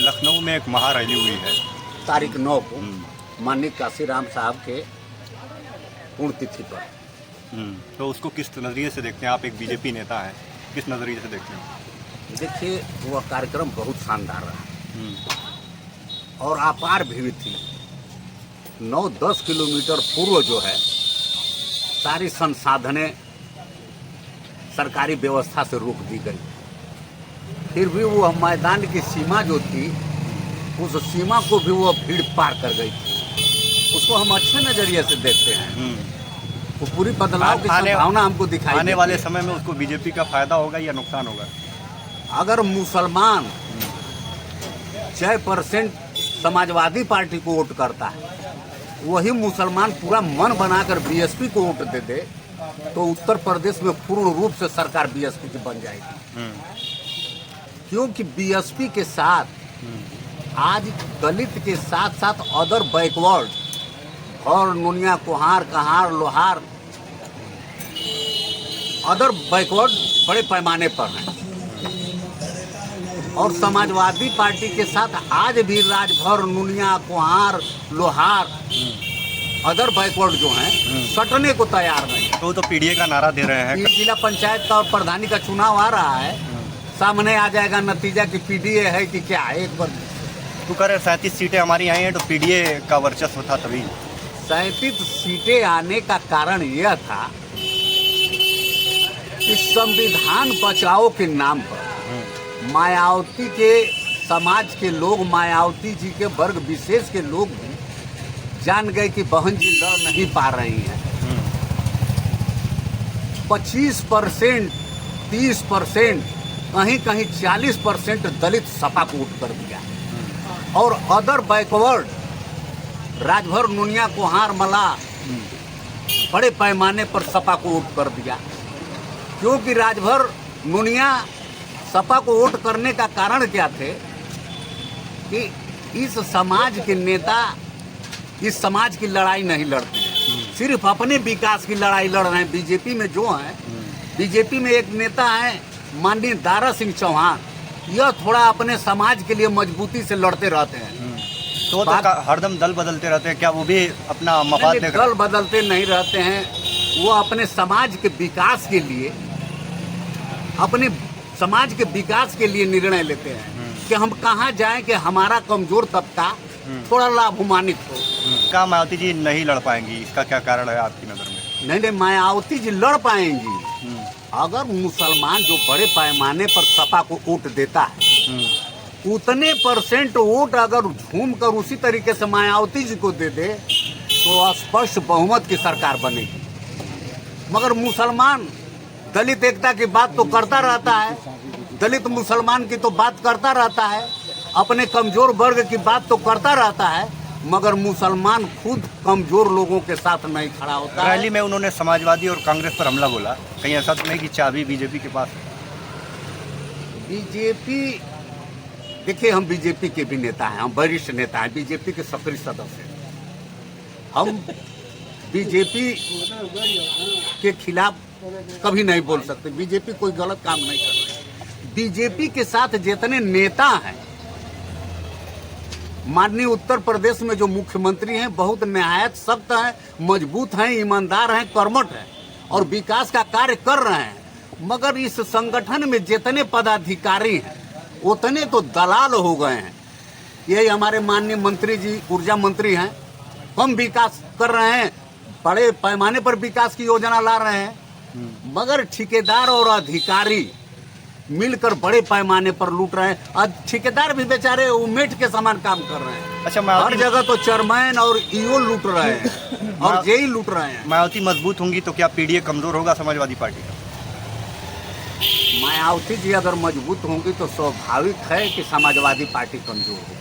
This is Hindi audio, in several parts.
लखनऊ में एक महारैली हुई है तारीख 9 को माननीय काशीराम साहब के पुण्यतिथि पर। तो उसको किस नज़रिए से देखते हैं? आप एक बीजेपी नेता हैं, किस नज़रिए से देखते हैं? देखिए, वह कार्यक्रम बहुत शानदार रहा और अपार भीड़ थी। 9-10 किलोमीटर पूर्व जो है सारी संसाधनें सरकारी व्यवस्था से रोक दी गई। फिर भी वो मैदान की सीमा जो थी, उस सीमा को भी वो भीड़ पार कर गई थी। उसको हम अच्छे नज़रिए से देखते हैं। वो पूरी बदलाव की संभावना हमको दिखाई आने वाले समय में उसको बीजेपी का फायदा होगा या नुकसान होगा? अगर मुसलमान 6% समाजवादी पार्टी को वोट करता है, वही मुसलमान पूरा मन बनाकर बीएसपी को वोट दे दे, तो उत्तर प्रदेश में पूर्ण रूप से सरकार बीएसपी की बन जाएगी। क्योंकि बीएसपी के साथ आज दलित के साथ साथ अदर बैकवर्ड और नुनिया, कुहार, कहार, लोहार, अदर बैकवर्ड बड़े पैमाने पर हैं। और समाजवादी पार्टी के साथ आज भी राजभर, नुनिया, कुहार, लोहार, अदर बैकवर्ड जो हैं सटने को तैयार नहीं। तो पीडीए का नारा दे रहे हैं। जिला पंचायत का और प्रधानी का चुनाव आ रहा है, सामने आ जाएगा नतीजा कि पीडीए है कि क्या है। एक बार तो कह रहे 37 सीटें हमारी आई हैं, तो पीडीए का वर्चस्व था तभी। 37 सीटें आने का कारण यह था कि संविधान बचाओ के नाम पर मायावती के समाज के लोग, मायावती जी के वर्ग विशेष के लोग भी जान गए कि बहन जी लड़ नहीं पा रही हैं। 25%, 30%, कहीं कहीं 40% दलित सपा को वोट कर दिया और अदर बैकवर्ड राजभर, नुनिया, कुहार, मला बड़े पैमाने पर सपा को वोट कर दिया। क्योंकि राजभर, नुनिया सपा को वोट करने का कारण क्या थे कि इस समाज के नेता इस समाज की लड़ाई नहीं लड़ते, सिर्फ अपने विकास की लड़ाई लड़ रहे हैं। बीजेपी में जो है, बीजेपी में एक नेता है माननीय दारा सिंह चौहान, यह थोड़ा अपने समाज के लिए मजबूती से लड़ते रहते हैं। तो हरदम दल बदलते रहते हैं क्या? वो भी अपना मफाद देख दल बदलते नहीं रहते हैं, वो अपने समाज के विकास के लिए, अपने समाज के विकास के लिए निर्णय लेते हैं कि हम कहाँ जाएं कि हमारा कमजोर तबका थोड़ा लाभान्वित हो। क्या मायावती जी नहीं लड़ पाएंगी? इसका क्या कारण है आपकी नज़र में? नहीं, मायावती जी लड़ पाएंगी अगर मुसलमान जो बड़े पैमाने पर सपा को वोट देता है, उतने % वोट अगर झूम कर उसी तरीके से मायावती जी को दे दे तो स्पष्ट बहुमत की सरकार बनेगी। मगर मुसलमान दलित एकता की बात तो करता रहता है, दलित मुसलमान की तो बात करता रहता है, अपने कमजोर वर्ग की बात तो करता रहता है, मगर मुसलमान खुद कमजोर लोगों के साथ नहीं खड़ा होता है। रैली में उन्होंने समाजवादी और कांग्रेस पर हमला बोला, कहीं ऐसा तो नहीं कि चाबी बीजेपी के पास है? बीजेपी, देखिए, हम बीजेपी के भी नेता हैं, हम वरिष्ठ नेता हैं, बीजेपी के सक्रिय सदस्य हैं। हम बीजेपी के खिलाफ कभी नहीं बोल सकते। बीजेपी कोई गलत काम नहीं कर रही। बीजेपी के साथ जितने नेता हैं, माननीय उत्तर प्रदेश में जो मुख्यमंत्री हैं, बहुत निहायत सख्त हैं, मजबूत हैं, ईमानदार हैं, कर्मठ हैं और विकास का कार्य कर रहे हैं। मगर इस संगठन में जितने पदाधिकारी हैं उतने तो दलाल हो गए हैं। यही हमारे माननीय मंत्री जी, ऊर्जा मंत्री हैं, हम विकास कर रहे हैं, बड़े पैमाने पर विकास की योजना ला रहे हैं, मगर ठेकेदार और अधिकारी मिलकर बड़े पैमाने पर लूट रहे हैं। और ठेकेदार भी बेचारे उमेट के समान काम कर रहे हैं। अच्छा, हर जगह तो चेयरमैन और ईओ लूट रहे हैं और जेई लूट रहे हैं। मायावती मजबूत होंगी तो क्या पीडीए कमजोर होगा समाजवादी पार्टी का? मायावती जी अगर मजबूत होंगी तो स्वाभाविक है कि समाजवादी पार्टी कमजोर होगी।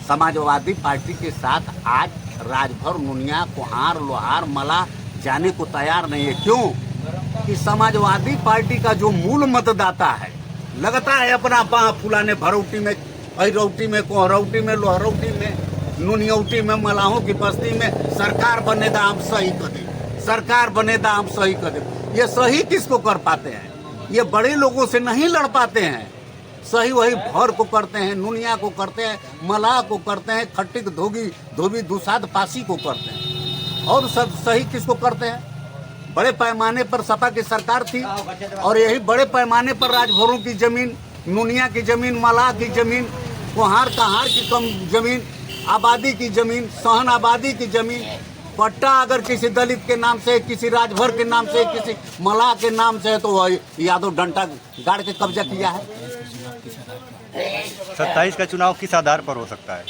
समाजवादी पार्टी के साथ आज राजभर, नुनिया, कुहार, लोहार, मला जाने को तैयार नहीं है। क्यों? कि समाजवादी पार्टी का जो मूल मतदाता है, लगता है अपना बाह फुलाने भरौटी में, अरौटी में, कोहरौटी में, लोहरौटी में, नुनियौटी में, मलाहों की बस्ती में सरकार बने दा हम सही कर दे, सरकार बने दा हम सही कर दे। ये सही किसको कर पाते हैं? ये बड़े लोगों से नहीं लड़ पाते हैं, सही वही भर को करते हैं, नुनिया को करते हैं, मलाह को करते हैं, खट्टिक धोबी दुसाद पासी को करते हैं। और सब सही किसको करते हैं? बड़े पैमाने पर सपा की सरकार थी और यही बड़े पैमाने पर राजभरों की जमीन, नुनिया की जमीन, मलाह की जमीन, कुहार कहार की कम जमीन, आबादी की जमीन, सहन आबादी की जमीन, पट्टा अगर किसी दलित के नाम से, किसी राजभर के नाम से, किसी मलाह के नाम से है तो वह यादव डंडा गाड़ के कब्जा किया है। 27 का चुनाव किस आधार पर हो सकता है?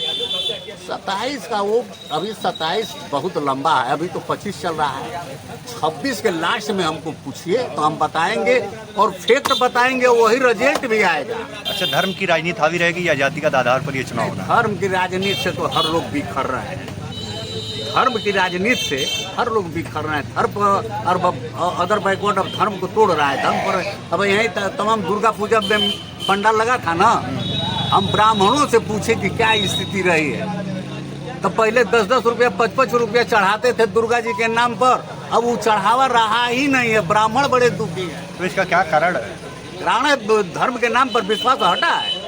27 का वो अभी 27 बहुत लंबा है, अभी तो 25 चल रहा है। 26 के लास्ट में हमको पूछिए तो हम बताएंगे और फैक्ट बताएंगे, वही रिजल्ट भी आएगा। अच्छा, धर्म की राजनीति हावी रहेगी या जातिगत आधार पर ये चुनाव होना? धर्म की राजनीति से तो हर लोग बिखर रहे हैं। धर्म की राजनीति से हर लोग बिखर रहे हैं। धर्म और अदर बैकवर्ड अब धर्म को तोड़ रहा है। धर्म पर अब यही तमाम दुर्गा पूजा में पंडाल लगा था ना, हम ब्राह्मणों से पूछे कि क्या स्थिति रही है। तो पहले 10-10 रुपया 55 रुपया चढ़ाते थे दुर्गा जी के नाम पर, अब वो चढ़ावा रहा ही नहीं है। ब्राह्मण बड़े दुखी है। तो इसका क्या कारण है? कारण धर्म के नाम पर विश्वास हटा है।